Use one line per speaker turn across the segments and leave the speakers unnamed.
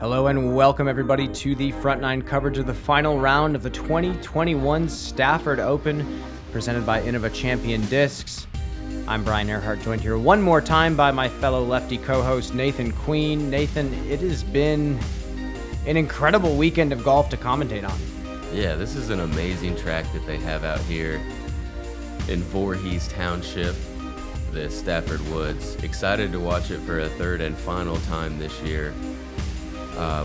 Hello and welcome everybody to the front nine coverage of the final round of the 2021 Stafford Open presented by Innova Champion Discs. I'm Brian Earhart, joined here one more time by my fellow lefty co-host Nathan Queen. Nathan, it has been an incredible weekend of golf to commentate on.
Yeah, this is an amazing track that they have out here in Voorhees Township, the Stafford Woods. Excited to watch it for a third and final time this year.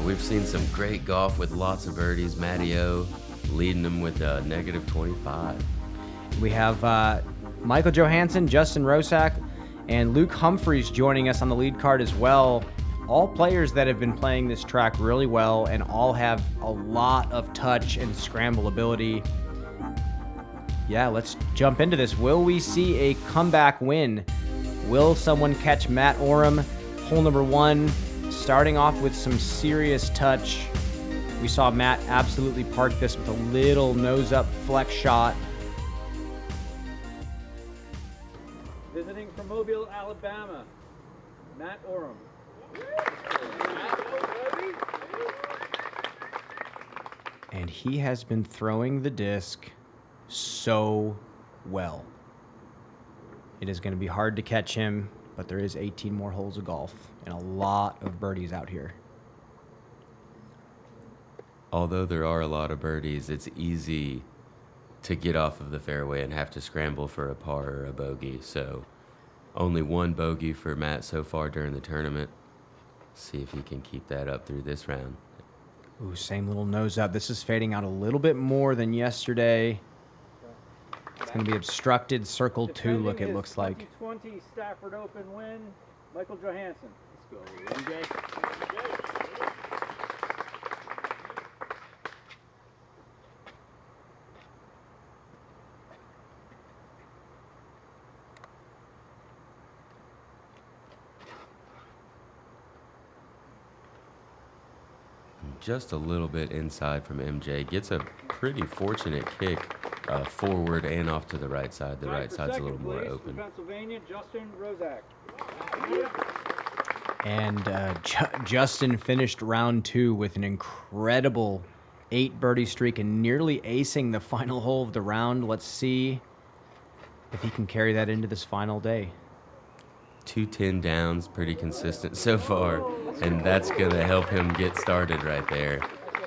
We've seen some great golf with lots of birdies. Matty O leading them with a negative 25.
We have Michael Johansen, Justin Rosak, and Luke Humphries joining us on the lead card as well. All players that have been playing this track really well and all have a lot of touch and scramble ability. Yeah, let's jump into this. Will we see a comeback win? Will someone catch Matt Orum? Hole number one, starting off with some serious touch. We saw Matt absolutely park this with a little nose-up flex shot.
Visiting from Mobile, Alabama, Matt Orum.
And he has been throwing the disc so well. It is going to be hard to catch him, but there is 18 more holes of golf and a lot of birdies out here.
Although there are a lot of birdies, it's easy to get off of the fairway and have to scramble for a par or a bogey. So only one bogey for Matt so far during the tournament. See if he can keep that up through this round.
Ooh, same little nose up. This is fading out a little bit more than yesterday. It's going to be obstructed circle two look, it looks like.
2020 Stafford Open win, Michael Johansen. Let's go, MJ.
Just a little bit inside from MJ. Gets a pretty fortunate kick forward and off to the right side. The right side's a little more open.
Pennsylvania, Justin Rosak.
And Justin finished round two with an incredible 8 birdie streak and nearly acing the final hole of the round. Let's see if he can carry that into this final day.
210 downs, pretty consistent so far, and that's going to help him get started right there.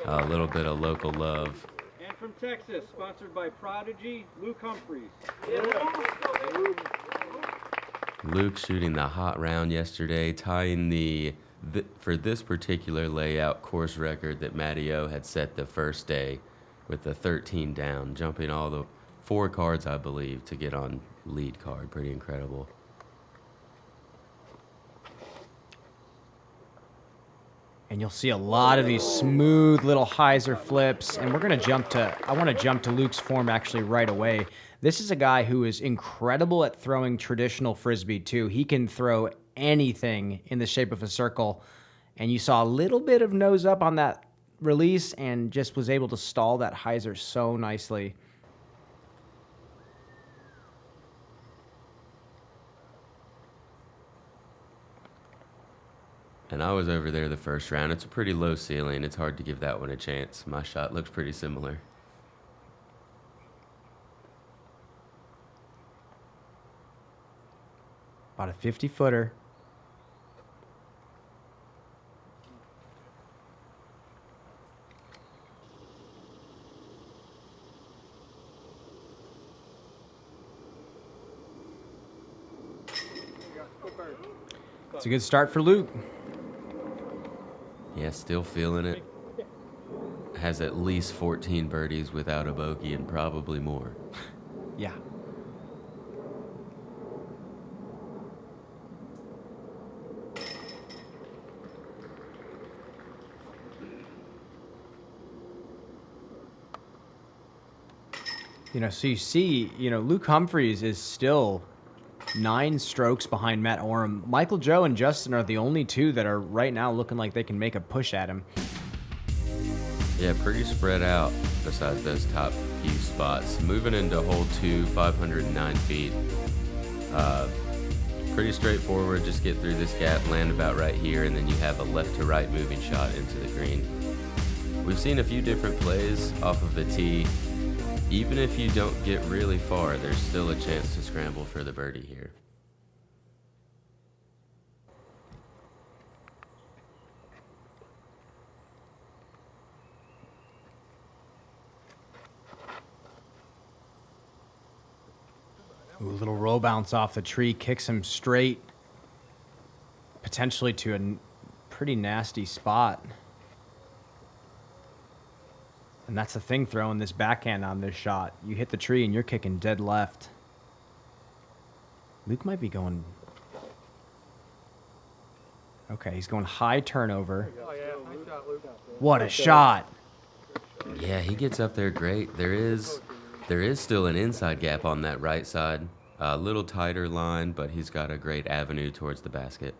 A little bit of local love.
And from Texas, sponsored by Prodigy, Luke Humphries.
Luke shooting the hot round yesterday, tying the for this particular layout course record that Matty O had set the first day with the 13 down, jumping all the 4 cards, I believe, to get on lead card. Pretty incredible.
And you'll see a lot of these smooth little hyzer flips. And we're going to jump to, I want to jump to Luke's form actually right away. This is a guy who is incredible at throwing traditional Frisbee too. He can throw anything in the shape of a circle. And you saw a little bit of nose up on that release and just was able to stall that hyzer so nicely.
And I was over there the first round. It's a pretty low ceiling. It's hard to give that one a chance. My shot looks pretty similar.
About a 50-footer. It's a good start for Luke.
Yeah, still feeling it. Has at least 14 birdies without a bogey and probably more.
Yeah. So you see, Luke Humphries is still 9 strokes behind Matt Orum. Michael Joe and Justin are the only two that are right now looking like they can make a push at him.
Yeah, pretty spread out besides those top few spots. Moving into hole 2, 509 feet. Pretty straightforward. Just get through this gap, land about right here, and then you have a left to right moving shot into the green. We've seen a few different plays off of the tee. Even if you don't get really far, there's still a chance to scramble for the birdie here.
Ooh, little roll bounce off the tree, kicks him straight, potentially to a pretty nasty spot. And that's the thing, throwing this backhand on this shot. You hit the tree and you're kicking dead left. Luke might be going... Okay, he's going high turnover. What a shot!
Yeah, he gets up there great. There is still an inside gap on that right side. A little tighter line, but he's got a great avenue towards the basket.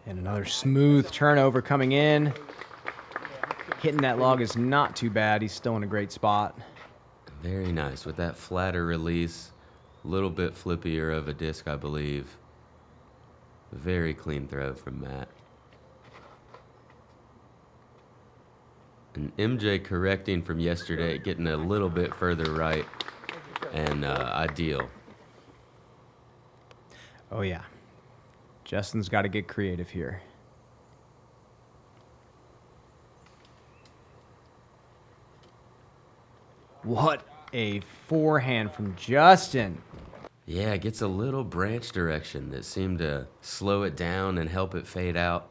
And another smooth turnover coming in. Hitting that log is not too bad. He's still in a great spot.
Very nice. With that flatter release, a little bit flippier of a disc, I believe. Very clean throw from Matt. And MJ correcting from yesterday, getting a little bit further right, and ideal.
Oh, yeah. Justin's got to get creative here. What a forehand from Justin.
Yeah, it gets a little branch direction that seemed to slow it down and help it fade out.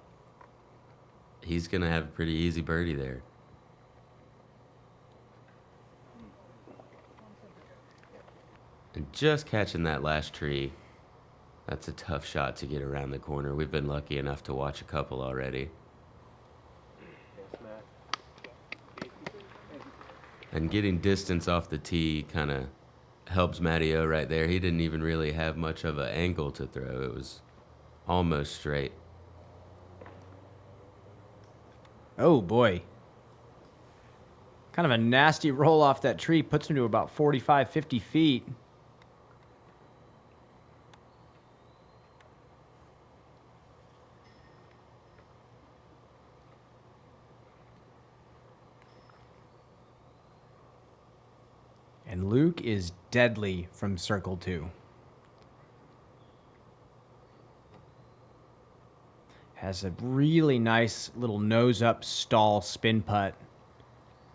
He's going to have a pretty easy birdie there. And just catching that last tree. That's a tough shot to get around the corner. We've been lucky enough to watch a couple already. And getting distance off the tee kind of helps Matty O right there. He didn't even really have much of an angle to throw. It was almost straight.
Oh, boy. Kind of a nasty roll off that tree. Puts him to about 45, 50 feet. And Luke is deadly from circle 2. Has a really nice little nose-up stall spin putt.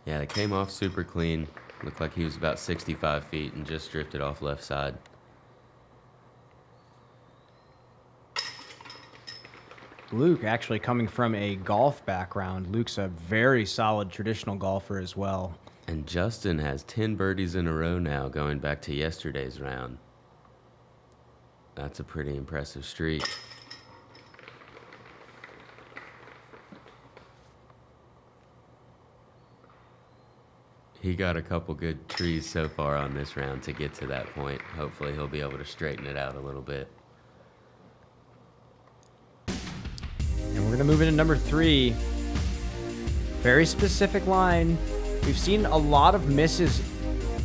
Yeah, it came off super clean. Looked like he was about 65 feet and just drifted off left side.
Luke actually coming from a golf background. Luke's a very solid traditional golfer as well.
And Justin has 10 birdies in a row now, going back to yesterday's round. That's a pretty impressive streak. He got a couple good trees so far on this round to get to that point. Hopefully he'll be able to straighten it out a little bit.
And we're going to move into number 3. Very specific line. We've seen a lot of misses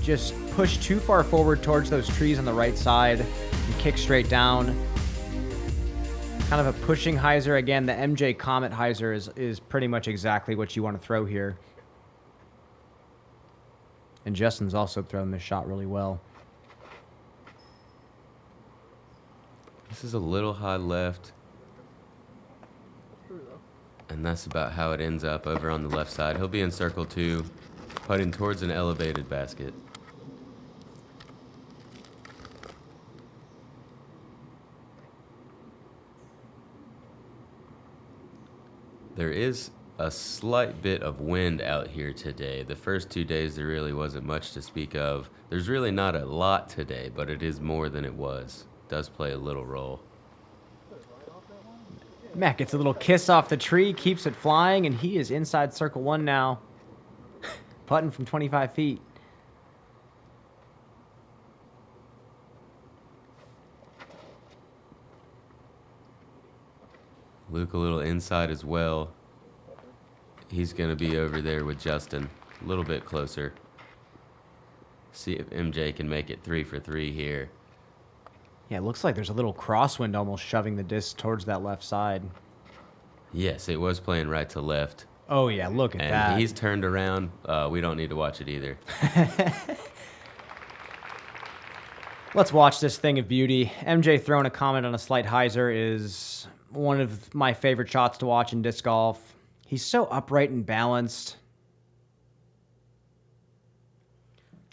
just push too far forward towards those trees on the right side and kick straight down. Kind of a pushing hyzer. Again, the MJ Comet hyzer is pretty much exactly what you want to throw here. And Justin's also thrown this shot really well.
This is a little high left. And that's about how it ends up over on the left side. He'll be in circle 2, putting towards an elevated basket. There is a slight bit of wind out here today. The first 2 days there really wasn't much to speak of. There's really not a lot today, but it is more than it was. It does play a little role.
Matt gets a little kiss off the tree, keeps it flying, and he is inside circle 1 now. Putting from 25 feet.
Luke a little inside as well. he's going to be over there with Justin, a little bit closer. See if MJ can make it 3 for 3 here.
Yeah, it looks like there's a little crosswind almost shoving the disc towards that left side.
Yes, it was playing right to left.
Oh, yeah, look at
And
that.
he's turned around. We don't need to watch it either.
Let's watch this thing of beauty. MJ throwing a comment on a slight hyzer is one of my favorite shots to watch in disc golf. He's so upright and balanced.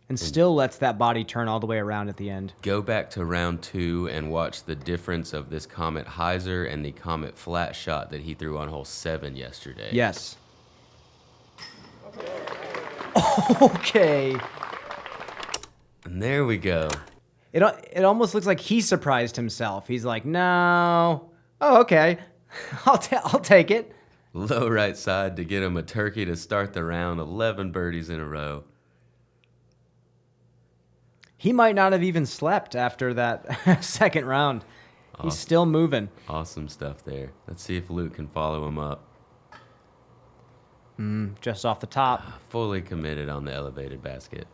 And still lets that body turn all the way around at the end.
Go back to round 2 and watch the difference of this Comet hyzer and the Comet flat shot that he threw on hole 7 yesterday.
Yes. Okay.
And there we go.
It almost looks like he surprised himself. He's like, no. Oh, okay. I'll take it.
Low right side to get him a turkey to start the round. 11 birdies in a row.
He might not have even slept after that second round. He's still moving.
Awesome stuff there. Let's see if Luke can follow him up.
Just off the top.
Fully committed on the elevated basket.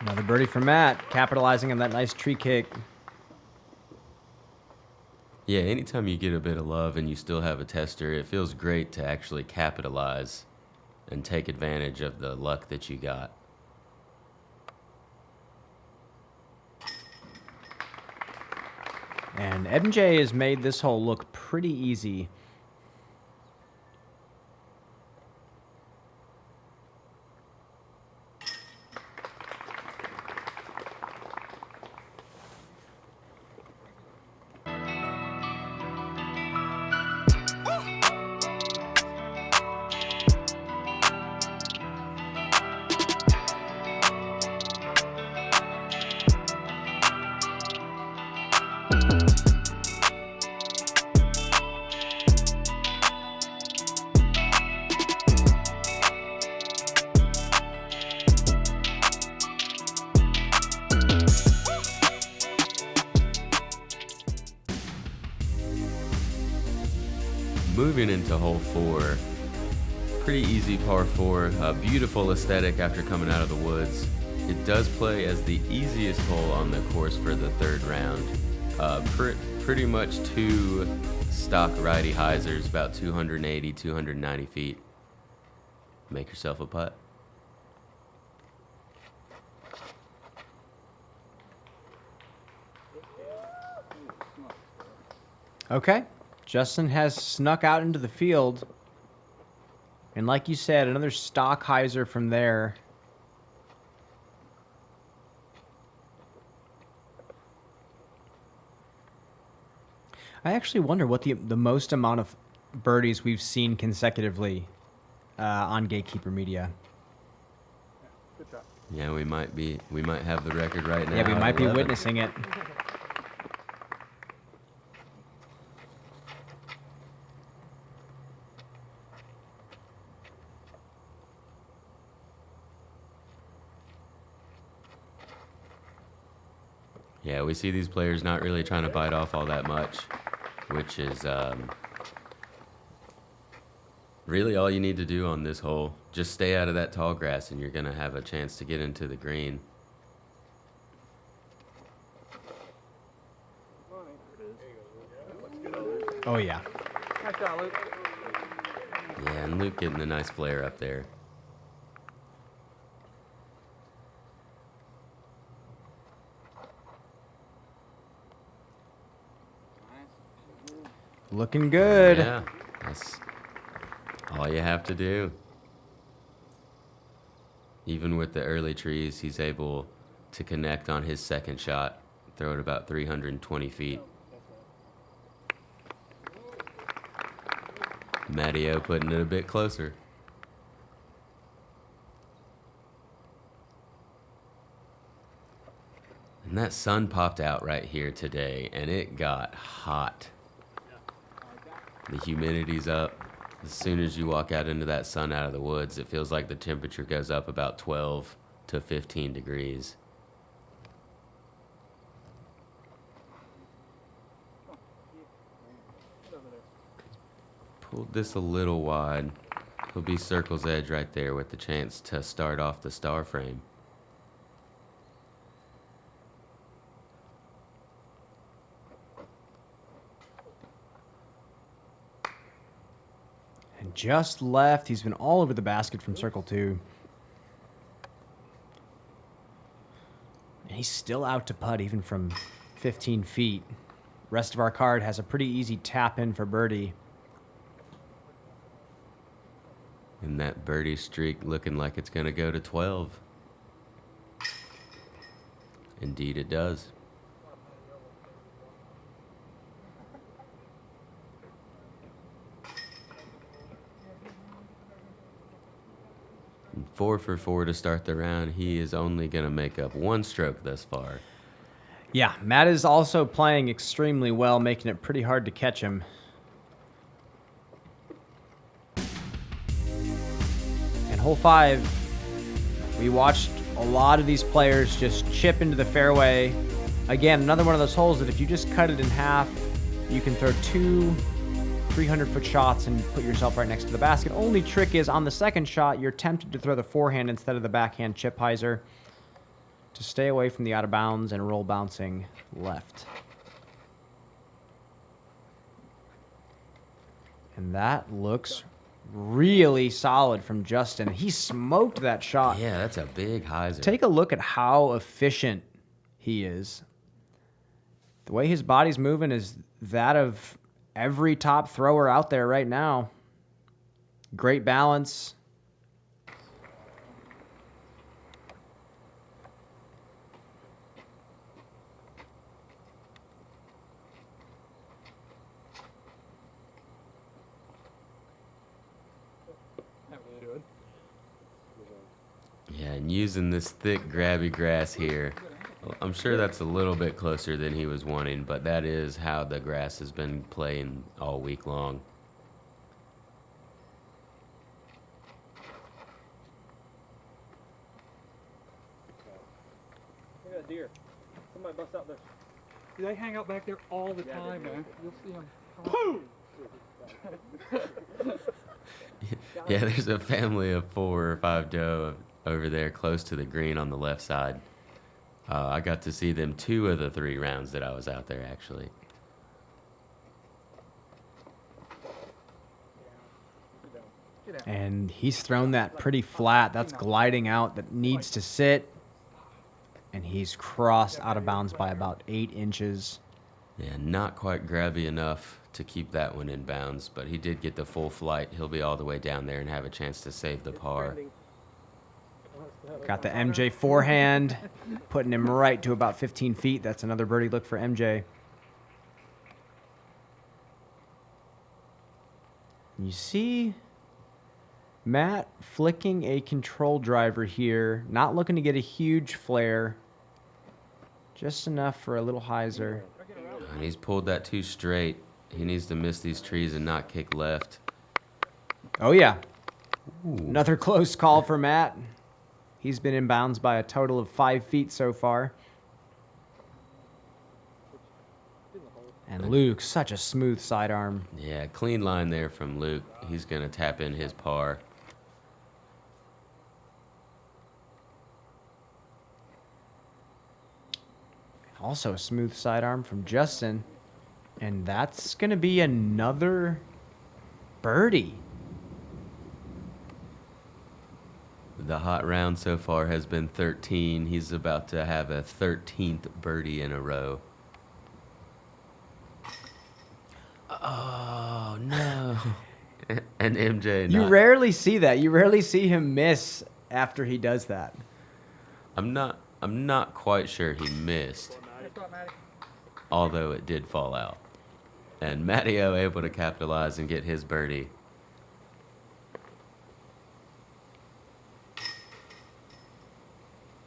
Another birdie for Matt, capitalizing on that nice tree kick.
Yeah, anytime you get a bit of love and you still have a tester, it feels great to actually capitalize and take advantage of the luck that you got.
And MJ has made this hole look pretty easy.
Moving into hole 4, pretty easy par 4, a beautiful aesthetic after coming out of the woods. It does play as the easiest hole on the course for the third round. Pretty much 2 stock righty hyzers, about 280, 290 feet. Make yourself a putt.
Okay. Justin has snuck out into the field. And like you said, another stock hyzer from there. I actually wonder what the most amount of birdies we've seen consecutively on Gatekeeper Media.
Good shot.
Yeah, we might have the record right now.
Yeah, we might be
11.
witnessing it.
Yeah, we see these players not really trying to bite off all that much, which is really all you need to do on this hole. Just stay out of that tall grass and you're going to have a chance to get into the green.
Oh, yeah.
Nice shot, Luke.
Yeah, and Luke getting a nice flare up there.
Looking good.
Yeah, that's all you have to do. Even with the early trees, he's able to connect on his second shot, throw it about 320 feet. Matteo putting it a bit closer. And that sun popped out right here today, and it got hot. The humidity's up. As soon as you walk out into that sun out of the woods, it feels like the temperature goes up about 12 to 15 degrees. Pulled this a little wide. He'll be circle's edge right there with the chance to start off the star frame.
And just left. He's been all over the basket from circle 2. And he's still out to putt even from 15 feet. Rest of our card has a pretty easy tap in for birdie.
And that birdie streak looking like it's going to go to 12. Indeed it does. And 4 for 4 to start the round. He is only going to make up 1 stroke thus far.
Yeah, Matt is also playing extremely well, making it pretty hard to catch him. And hole 5, we watched a lot of these players just chip into the fairway. Again, another one of those holes that if you just cut it in half, you can throw 2 300-foot shots and put yourself right next to the basket. Only trick is on the second shot, you're tempted to throw the forehand instead of the backhand chip hyzer to stay away from the out of bounds and roll bouncing left. And that looks really solid from Justin. He smoked that shot.
Yeah, that's a big hyzer.
Take a look at how efficient he is. The way his body's moving is that of every top thrower out there right now. Great balance.
Yeah, and using this thick grabby grass here, I'm sure that's a little bit closer than he was wanting, but that is how the grass has been playing all week long.
Look at that deer. Somebody bust out there.
They hang out back there all the time, man. You'll see them.
Yeah, there's a family of 4 or 5 doe over there close to the green on the left side. I got to see them 2 of the 3 rounds that I was out there, actually.
And he's thrown that pretty flat. That's gliding out that needs to sit. And he's crossed out of bounds by about 8 inches.
Yeah, not quite grabby enough to keep that one in bounds, but he did get the full flight. He'll be all the way down there and have a chance to save the par.
Got the MJ forehand, putting him right to about 15 feet. That's another birdie look for MJ. You see Matt flicking a control driver here, not looking to get a huge flare, just enough for a little hyzer.
And he's pulled that too straight. He needs to miss these trees and not kick left.
Oh, yeah.
Ooh.
Another close call for Matt. He's been in bounds by a total of 5 feet so far. And Luke, such a smooth sidearm.
Yeah, clean line there from Luke. He's going to tap in his par.
Also a smooth sidearm from Justin. And that's going to be another birdie.
The hot round so far has been 13. He's about to have a 13th birdie in a row. Oh, no. And MJ
You rarely see that. You rarely see him miss after he does that.
I'm not quite sure he missed, although it did fall out. And Matteo able to capitalize and get his birdie.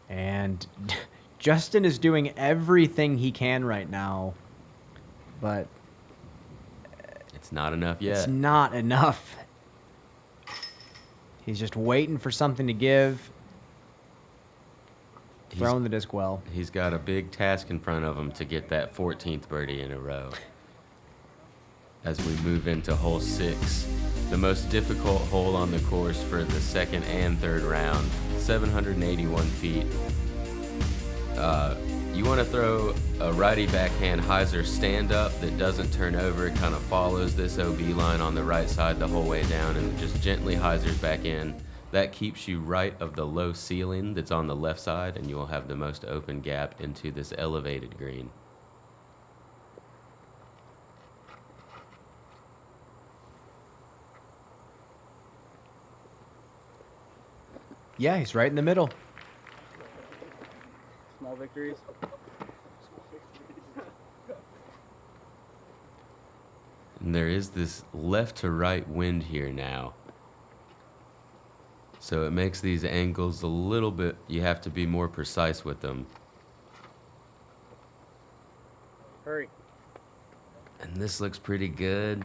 And Justin is doing everything he can right now. But
It's not enough yet.
It's not enough. He's just waiting for something to give. Throwing the disc well.
He's got a big task in front of him to get that 14th birdie in a row. As we move into hole 6, the most difficult hole on the course for the second and third round, 781 feet. You want to throw a righty backhand hyzer stand up that doesn't turn over. It kind of follows this OB line on the right side the whole way down and just gently hyzers back in. That keeps you right of the low ceiling that's on the left side, and you will have the most open gap into this elevated green.
Yeah, he's right in the middle.
Small victories.
And there is this left to right wind here now. So it makes these angles a little bit, you have to be more precise with them.
Hurry.
And this looks pretty good.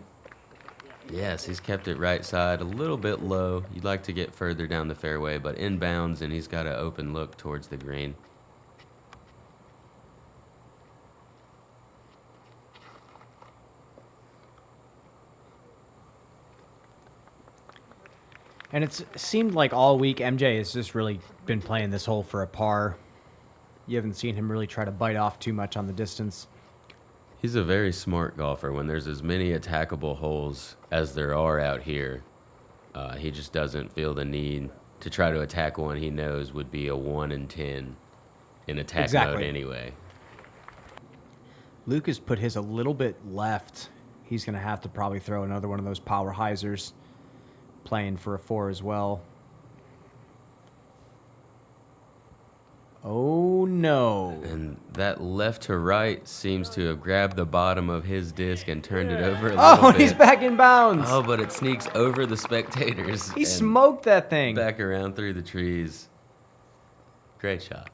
Yes, he's kept it right side, a little bit low. You'd like to get further down the fairway, but inbounds, and he's got an open look towards the green.
And it seemed like all week MJ has just really been playing this hole for a par. You haven't seen him really try to bite off too much on the distance.
He's a very smart golfer. When there's as many attackable holes as there are out here, he just doesn't feel the need to try to attack one he knows would be a 1 in 10 in attack mode anyway.
Luke has put his a little bit left. He's going to have to probably throw another one of those power hyzers, playing for a 4 as well. Oh no.
And that left to right seems to have grabbed the bottom of his disc and turned it over a little
Oh,
bit.
he's back in bounds.
Oh, but it sneaks over the spectators.
He
and
smoked that thing.
back around through the trees. Great shot.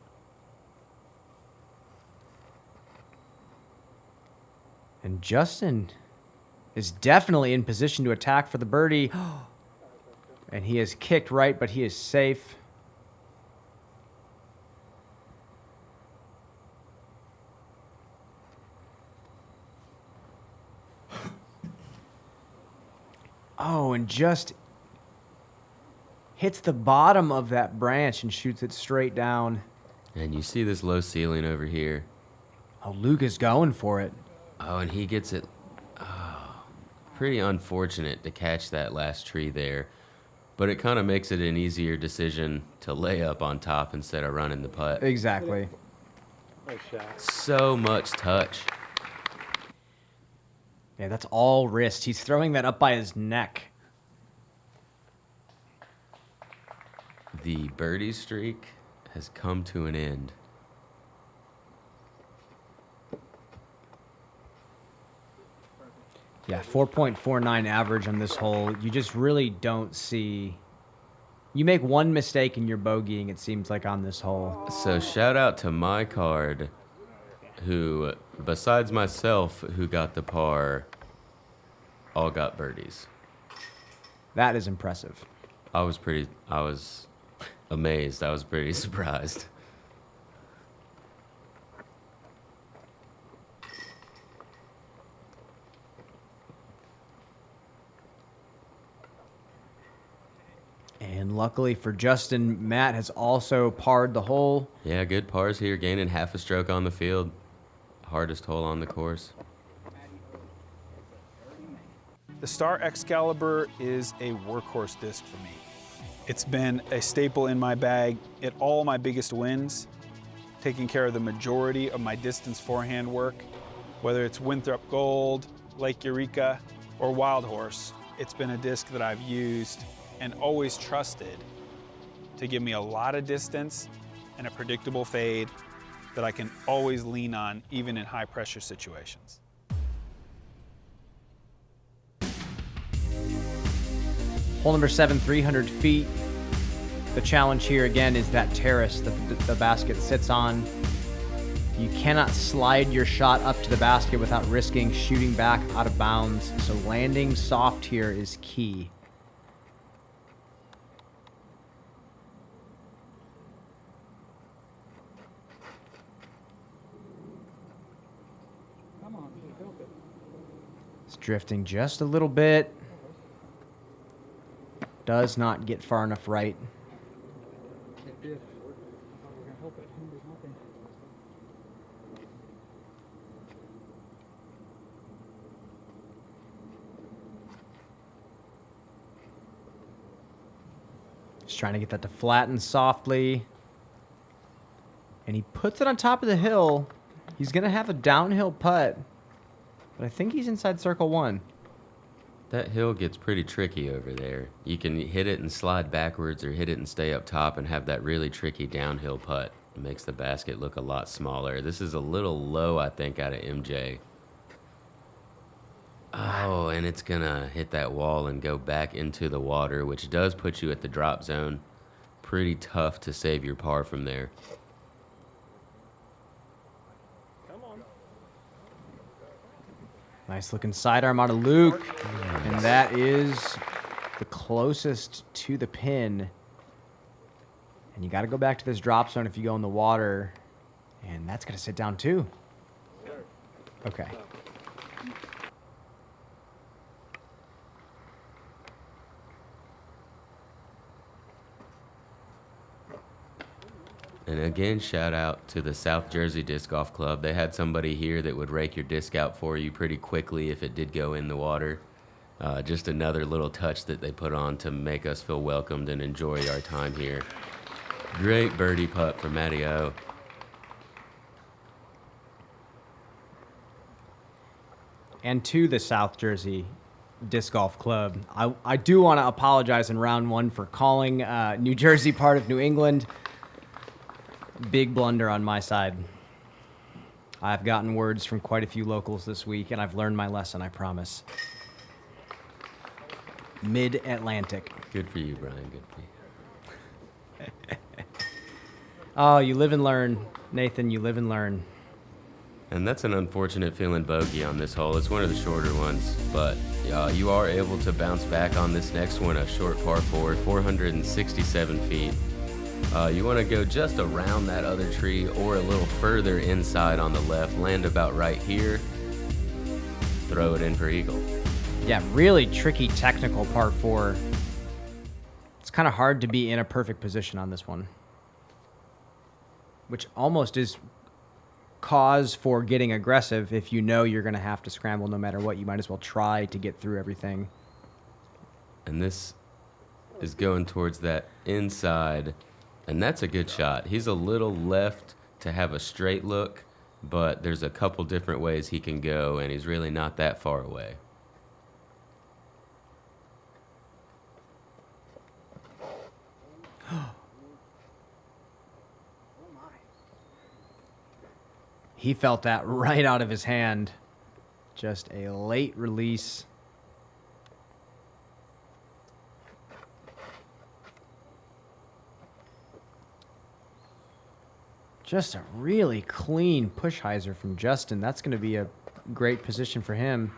And Justin is definitely in position to attack for the birdie. And he is kicked right, but he is safe. Oh, and just hits the bottom of that branch and shoots it straight down.
And you see this low ceiling over here.
Oh, Luke is going for it.
Oh, and he gets it. Oh, pretty unfortunate to catch that last tree there. But it kind of makes it an easier decision to lay up on top instead of running the putt.
Exactly.
Nice shot.
So much touch.
Yeah, that's all wrist. He's throwing that up by his neck.
The birdie streak has come to an end.
Yeah, 4.49 average on this hole. You just really don't see... You make one mistake and you're bogeying, it seems like, on this hole.
So shout out to my card, who, besides myself, who got the par, all got birdies.
That is impressive.
I was amazed. I was pretty surprised.
And luckily for Justin, Matt has also parred the hole.
Yeah, good pars here, gaining half a stroke on the field. Hardest hole on the course.
The Star Excalibur is a workhorse disc for me. It's been a staple in my bag at all my biggest wins, taking care of the majority of my distance forehand work, whether it's Winthrop Gold, Lake Eureka, or Wild Horse. It's been a disc that I've used and always trusted to give me a lot of distance and a predictable fade that I can always lean on, even in high pressure situations.
Hole number 7, 300 feet. The challenge here again is that terrace that the basket sits on. You cannot slide your shot up to the basket without risking shooting back out of bounds, so landing soft here is key.
Come on, help it.
It's drifting just a little bit. Does not get far enough right.
It did. I thought we were gonna help it. There's nothing.
Just trying to get that to flatten softly. And he puts it on top of the hill. He's going to have a downhill putt. But I think he's inside circle one.
That hill gets pretty tricky over there. You can hit it and slide backwards or hit it and stay up top and have that really tricky downhill putt. It makes the basket look a lot smaller. This is a little low, I think, out of MJ. Oh, and it's going to hit that wall and go back into the water, which does put you at the drop zone. Pretty tough to save your par from there.
Nice looking sidearm out of Luke. And that is the closest to the pin. And you got to go back to this drop zone if you go in the water. And that's going to sit down too. Okay.
And again, shout out to the South Jersey Disc Golf Club. They had somebody here that would rake your disc out for you pretty quickly if it did go in the water. Just another little touch that they put on to make us feel welcomed and enjoy our time here. Great birdie putt from Matty O.
And to the South Jersey Disc Golf Club, I do want to apologize in round one for calling New Jersey part of New England. Big blunder on my side. I've gotten words from quite a few locals this week, and I've learned my lesson, I promise. Mid-Atlantic.
Good for you, Brian. Good for you.
Oh, you live and learn. Nathan, you live and learn.
And that's an unfortunate feeling bogey on this hole. It's one of the shorter ones, but you are able to bounce back on this next one, a short par 4, 467 feet. You want to go just around that other tree or a little further inside on the left. Land about right here. Throw it in for eagle.
Yeah, really tricky technical par 4. It's kind of hard to be in a perfect position on this one, which almost is cause for getting aggressive. If you know you're going to have to scramble no matter what, you might as well try to get through everything.
And this is going towards that inside. And that's a good shot. He's a little left to have a straight look, but there's a couple different ways he can go, and he's really not that far away.
He felt that right out of his hand. Just a late release. Just a really clean push hyzer from Justin. That's going to be a great position for him.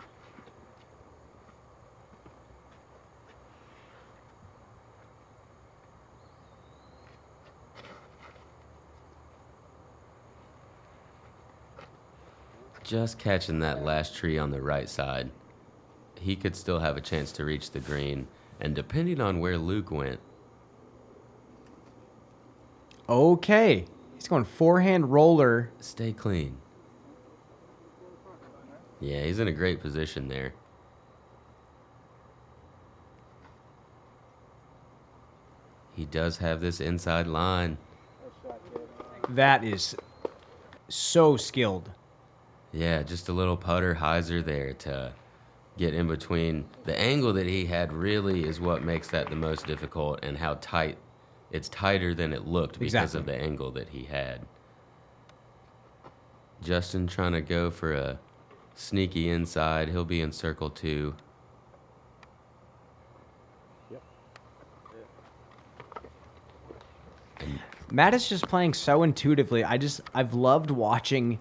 Just catching that last tree on the right side. He could still have a chance to reach the green. And depending on where Luke went.
Okay. He's going forehand roller.
Stay clean. Yeah, he's in a great position there. He does have this inside line.
That is so skilled.
Yeah, just a little putter hyzer there to get in between. The angle that he had really is what makes that the most difficult, and how tight. It's tighter than it looked because of the angle that he had. Justin trying to go for a sneaky inside. He'll be in circle 2.
Yep.
Matt is just playing so intuitively. I've loved watching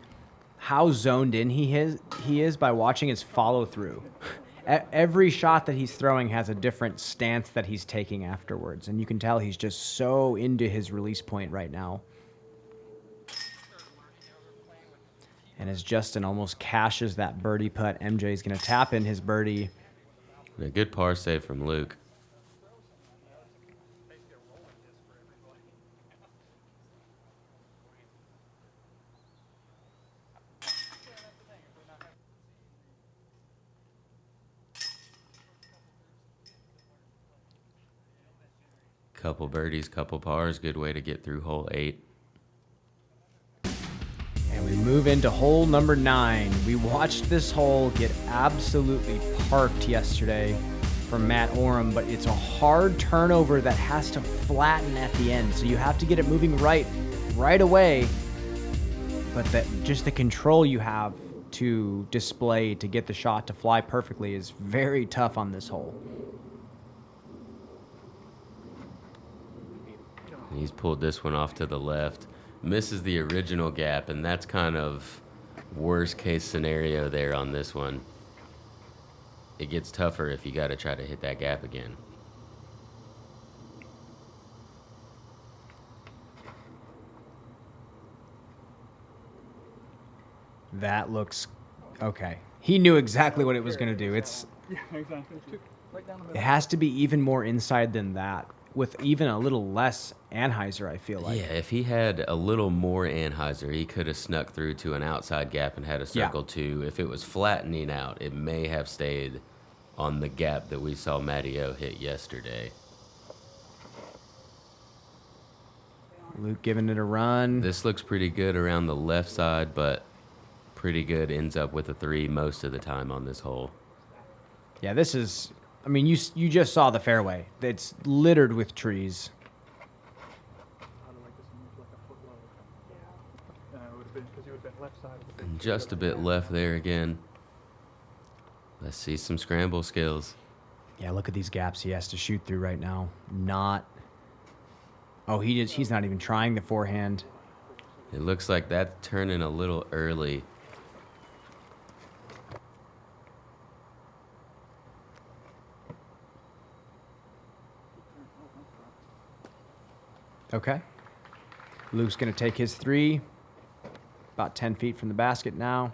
how zoned in he is by watching his follow through. Every shot that he's throwing has a different stance that he's taking afterwards, and you can tell he's just so into his release point right now. And as Justin almost cashes that birdie putt, MJ's going to tap in his birdie.
And a good par save from Luke. Couple birdies, couple pars, good way to get through hole 8.
And we move into hole number 9. We watched this hole get absolutely parked yesterday from Matt Orum, but it's a hard turnover that has to flatten at the end. So you have to get it moving right away. But just the control you have to display to get the shot to fly perfectly is very tough on this hole.
He's pulled this one off to the left. Misses the original gap, and that's kind of worst case scenario there on this one. It gets tougher if you got to try to hit that gap again.
That looks okay. He knew exactly what it was going to do.
Yeah, exactly. Right down the middle.
It has to be even more inside than that, with even a little less Anheuser, I feel like.
Yeah, if he had a little more Anheuser, he could have snuck through to an outside gap and had a circle too. If it was flattening out, it may have stayed on the gap that we saw Matteo hit yesterday.
Luke giving it a run.
This looks pretty good around the left side, but pretty good ends up with a 3 most of the time on this hole.
Yeah, this is, I mean, you just saw the fairway. It's littered with trees.
And just a bit left there again. Let's see some scramble skills.
Yeah, look at these gaps he has to shoot through right now. He's not even trying the forehand.
It looks like that's turning a little early.
Okay. Luke's going to take his 3. About 10 feet from the basket now.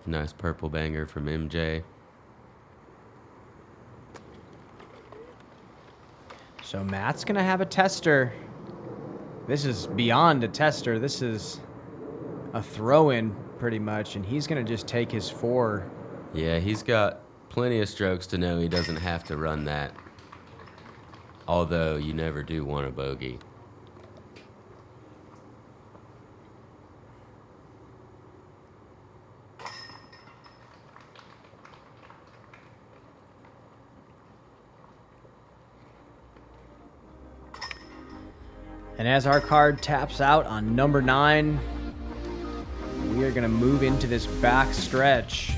Nice purple banger from MJ.
So Matt's going to have a tester. This is beyond a tester. This is a throw-in pretty much, and he's going to just take his 4.
Yeah, he's got plenty of strokes to know he doesn't have to run that. Although you never do want a bogey.
And as our card taps out on number 9, we are going to move into this back stretch.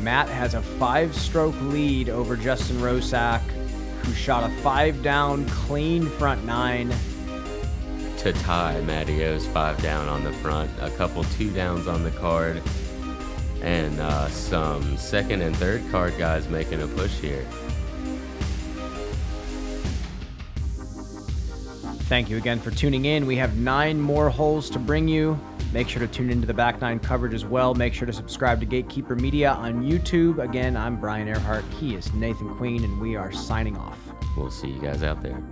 Matt has a 5-stroke lead over Justin Rosak, who shot a 5-down clean front 9.
To tie Matteo's 5-down on the front. A couple 2-downs on the card. And some second and third card guys making a push here.
Thank you again for tuning in. We have 9 more holes to bring you. Make sure to tune into the back 9 coverage as well. Make sure to subscribe to Gatekeeper Media on YouTube. Again, I'm Brian Earhart. He is Nathan Queen, and we are signing off.
We'll see you guys out there.